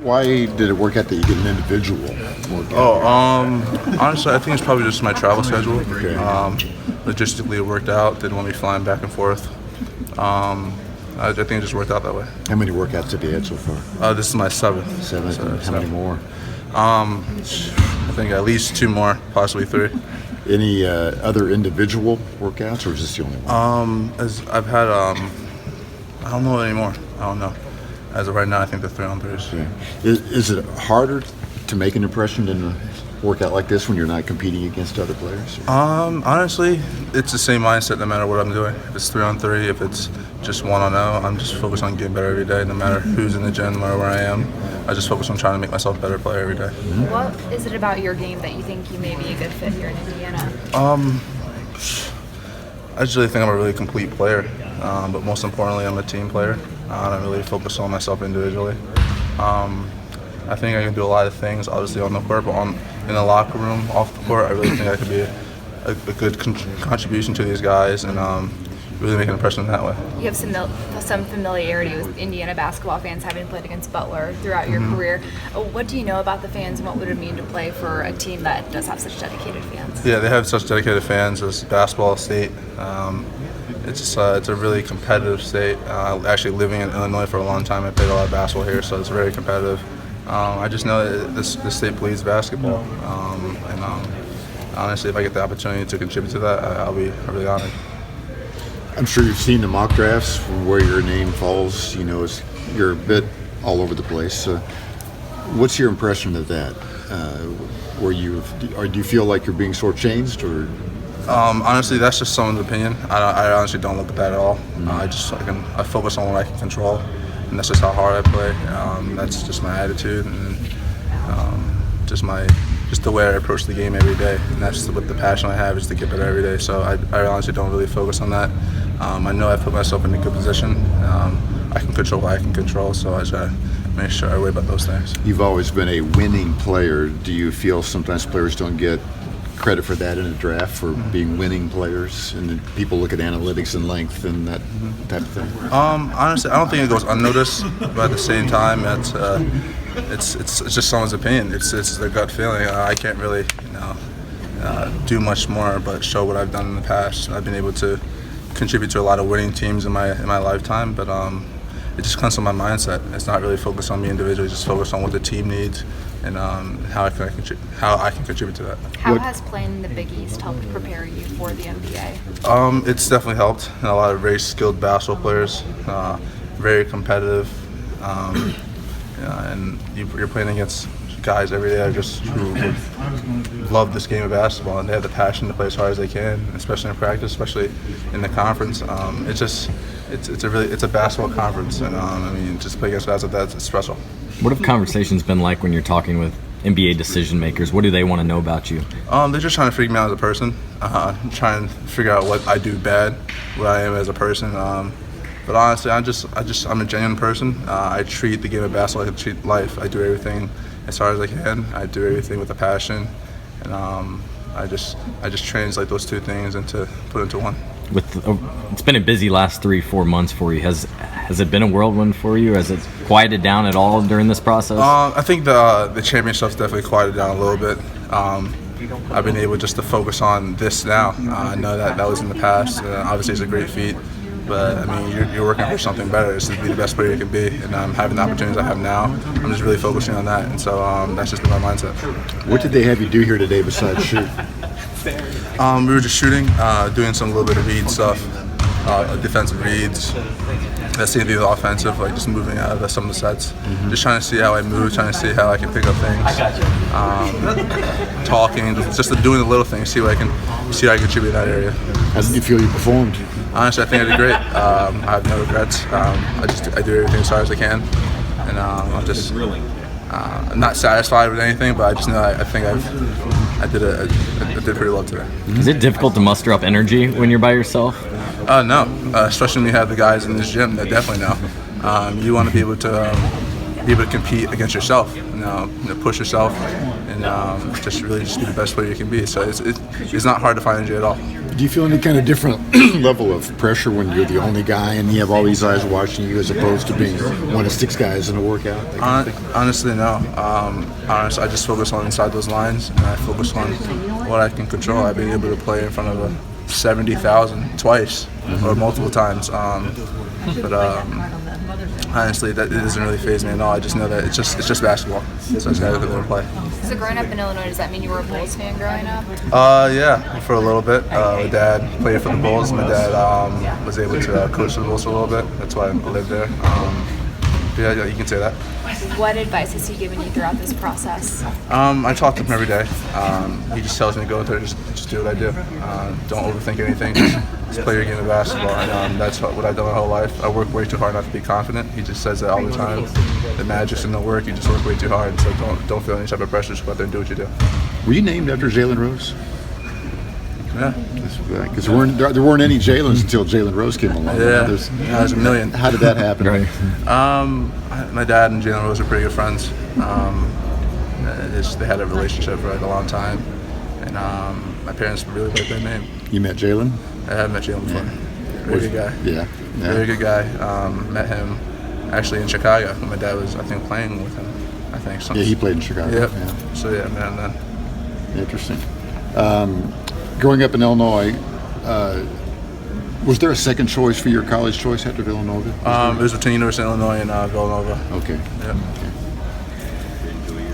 Why did it work out that you get an individual workout? Honestly, I think it's probably just my travel schedule. Okay. Logistically, it worked out. Didn't want me flying back and forth. I think it just worked out that way. How many workouts have you had so far? This is my seventh. Seven. So, How many more? I think at least 2 more, possibly 3. Any other individual workouts, or is this the only one? As I've had, I don't know anymore. I don't know. As of right now, I think the 3-on-3s. Okay. Is it harder to make an impression in a workout like this when you're not competing against other players? Honestly, it's the same mindset no matter what I'm doing. If it's 3-on-3, if it's just 1-on-0, I'm just focused on getting better every day, no matter who's in the gym, no matter where I am. I just focus on trying to make myself a better player every day. Mm-hmm. What is it about your game that you think you may be a good fit here in Indiana? I just really think I'm a really complete player, but most importantly, I'm a team player. I don't really focus on myself individually. I think I can do a lot of things, obviously on the court, but in the locker room, off the court, I really think I could be a good contribution to these guys and really make an impression that way. You have some familiarity with Indiana basketball fans, having played against Butler throughout your career. What do you know about the fans, and what would it mean to play for a team that does have such dedicated fans? Yeah, they have such dedicated fans. As basketball state, it's a really competitive state. Actually, living in Illinois for a long time, I played a lot of basketball here, so it's very competitive. I just know that this state bleeds basketball, and honestly, if I get the opportunity to contribute to that, I'll be really honored. I'm sure you've seen the mock drafts where your name falls. You're a bit all over the place. What's your impression of that? Do you feel like you're being shortchanged, or? Honestly, that's just someone's opinion. I honestly don't look at that at all. I focus on what I can control, and that's just how hard I play. That's just my attitude and just the way I approach the game every day. And that's what the passion I have is to get better every day. So I honestly don't really focus on that. I know I put myself in a good position. I can control what I can control, so I try to make sure I worry about those things. You've always been a winning player. Do you feel sometimes players don't get credit for that in a draft, for being winning players, and then people look at analytics and length and that type of thing? Honestly, I don't think it goes unnoticed, but at the same time, it's just someone's opinion. It's their gut feeling. I can't really do much more but show what I've done in the past. I've been able to contribute to a lot of winning teams in my lifetime, but it just comes from my mindset. It's not really focused on me individually, just focused on what the team needs and how I can contribute to that. How has playing in the Big East helped prepare you for the NBA? It's definitely helped. A lot of very skilled basketball players, very competitive, and you're playing against guys every day who love this game of basketball, and they have the passion to play as hard as they can, especially in practice, especially in the conference. It's a basketball conference, and just play against guys like that, it's special. What have conversations been like when you're talking with NBA decision makers? What do they want to know about you? They're just trying to figure me out as a person, trying to figure out what I do bad, what I am as a person. But honestly, I'm a genuine person. I treat the game of basketball like I treat life. I do everything as hard as I can. I do everything with a passion, and I just translate those two things put into one. It's been a busy last 3-4 months for you. Has it been a whirlwind for you? Has it quieted down at all during this process? I think the championship's definitely quieted down a little bit. I've been able just to focus on this now. I know that was in the past. Obviously, it's a great feat. But you're working for something better. It's to be the best player you can be, and having the opportunities I have now, I'm just really focusing on that, and so that's just been my mindset. What did they have you do here today besides shoot? We were just shooting, doing some little bit of read stuff, defensive reads. That's the offensive, like just moving out of some of the sets. Just trying to see how I move, trying to see how I can pick up things. Talking, just doing the little things, see how I can contribute in that area. How did you feel you performed? Honestly, I think I did great. I have no regrets. I do everything as hard as I can, and I'm not satisfied with anything, but I just know I think I did pretty well today. Is it difficult to muster up energy when you're by yourself? No, especially when you have the guys in this gym that definitely know. You want to be able to compete against yourself, push yourself, and just be the best player you can be. So it's not hard to find energy at all. Do you feel any kind of different level of pressure when you're the only guy and you have all these eyes watching you as opposed to being one of 6 guys in a workout? Honestly, no. Honestly, I just focus on inside those lines, and I focus on what I can control. I've been able to play in front of 70,000 twice or multiple times. Honestly, that it doesn't really faze me at all. I just know that it's just basketball. So I just gotta go play. So growing up in Illinois, does that mean you were a Bulls fan growing up? Yeah, for a little bit. My dad played for the Bulls. My dad was able to coach the Bulls for a little bit. That's why I lived there. Yeah, you can say that. What advice has he given you throughout this process? I talk to him every day. He just tells me to go out there and just do what I do. Don't overthink anything. Just play your game of basketball. And that's what I've done my whole life. I work way too hard not to be confident. He just says that all the time. The magic's in the work. You just work way too hard. So don't feel any type of pressure. Just go out there and do what you do. Were you named after Jalen Rose? Yeah. Because there weren't any Jalens until Jalen Rose came along. Yeah, there's a million. How did that happen? Right. My dad and Jalen Rose are pretty good friends. They had a relationship for like a long time, and my parents really liked that name. You met Jalen? I have met Jalen before. Very good guy. Yeah. Very good guy. Met him actually in Chicago when my dad was, I think, playing with him. I think. Yeah, he played in Chicago. Yep. Yeah. So yeah, met him then. Interesting. Growing up in Illinois, was there a second choice for your college choice after Villanova? It was between University of Illinois and Villanova. Okay. Yeah.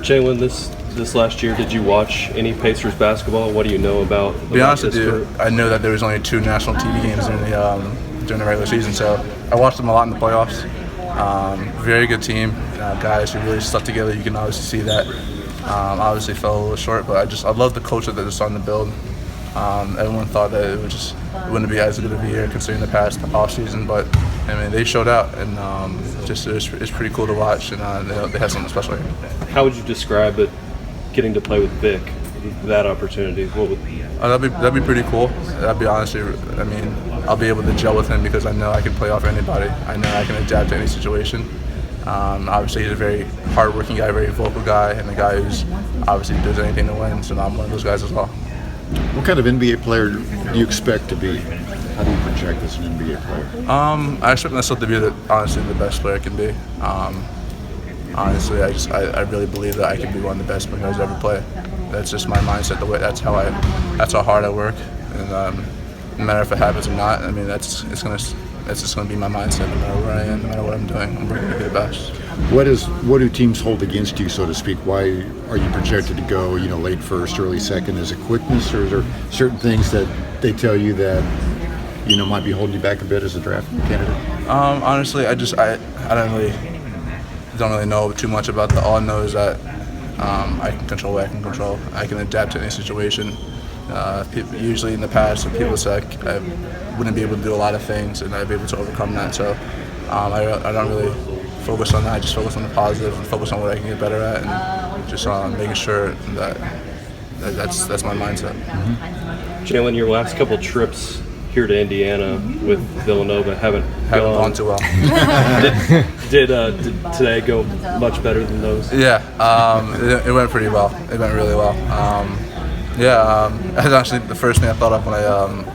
Jalen, this last year, did you watch any Pacers basketball? What do you know about? To be honest with you, I know that there was only 2 national TV games during the regular season, so I watched them a lot in the playoffs. Very good team, guys who really stuck together. You can obviously see that. Obviously fell a little short, but I love the culture that they're starting to build. Everyone thought that it wouldn't be as good of a year considering the past off season, but I mean they showed out, and it's pretty cool to watch, and they have something special here. How would you describe it, getting to play with Vic, that opportunity? What would? That'd be pretty cool. That'd be honestly, I mean, I'll be able to gel with him because I know I can play off anybody. I know I can adapt to any situation. Obviously, he's a very hardworking guy, very vocal guy, and a guy who's obviously does anything to win. So I'm one of those guys as well. What kind of NBA player do you expect to be? How do you project as an NBA player? I expect myself to be honestly the best player I can be. Honestly, I really believe that I can be one of the best players ever play. That's just my mindset. That's how hard I work, and no matter if it happens or not, I mean that's just gonna be my mindset no matter where I am, no matter what I'm doing. I'm working to be the best. What do teams hold against you, so to speak? Why are you projected to go, late first, early second? Is it quickness, or is there certain things that they tell you that might be holding you back a bit as a draft candidate? Honestly, I don't really know too much about that. All I know is that I can control what I can control. I can adapt to any situation. Usually in the past, people said I wouldn't be able to do a lot of things, and I'd be able to overcome that. So I don't really focus on that. I just focus on the positive and focus on what I can get better at, and just making sure that's my mindset. Jalen, your last couple trips here to Indiana with Villanova haven't gone too well. Did today go much better than those? Yeah, it went pretty well. It went really well. That's actually the first thing I thought of when I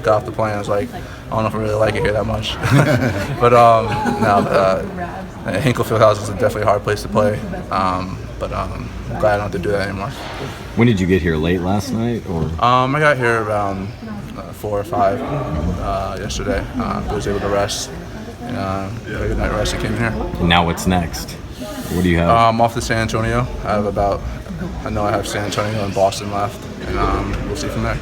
got off the plane. I was like, I don't know if I really like it here that much. But Hinkle Fieldhouse is definitely a hard place to play. But I'm glad I don't have to do that anymore. When did you get here? Late last night, or? I got here around 4 or 5 yesterday. I was able to rest. Had a good night rest. I came here. And now what's next? What do you have? I'm off to San Antonio. I know I have San Antonio and Boston left, and we'll see from there.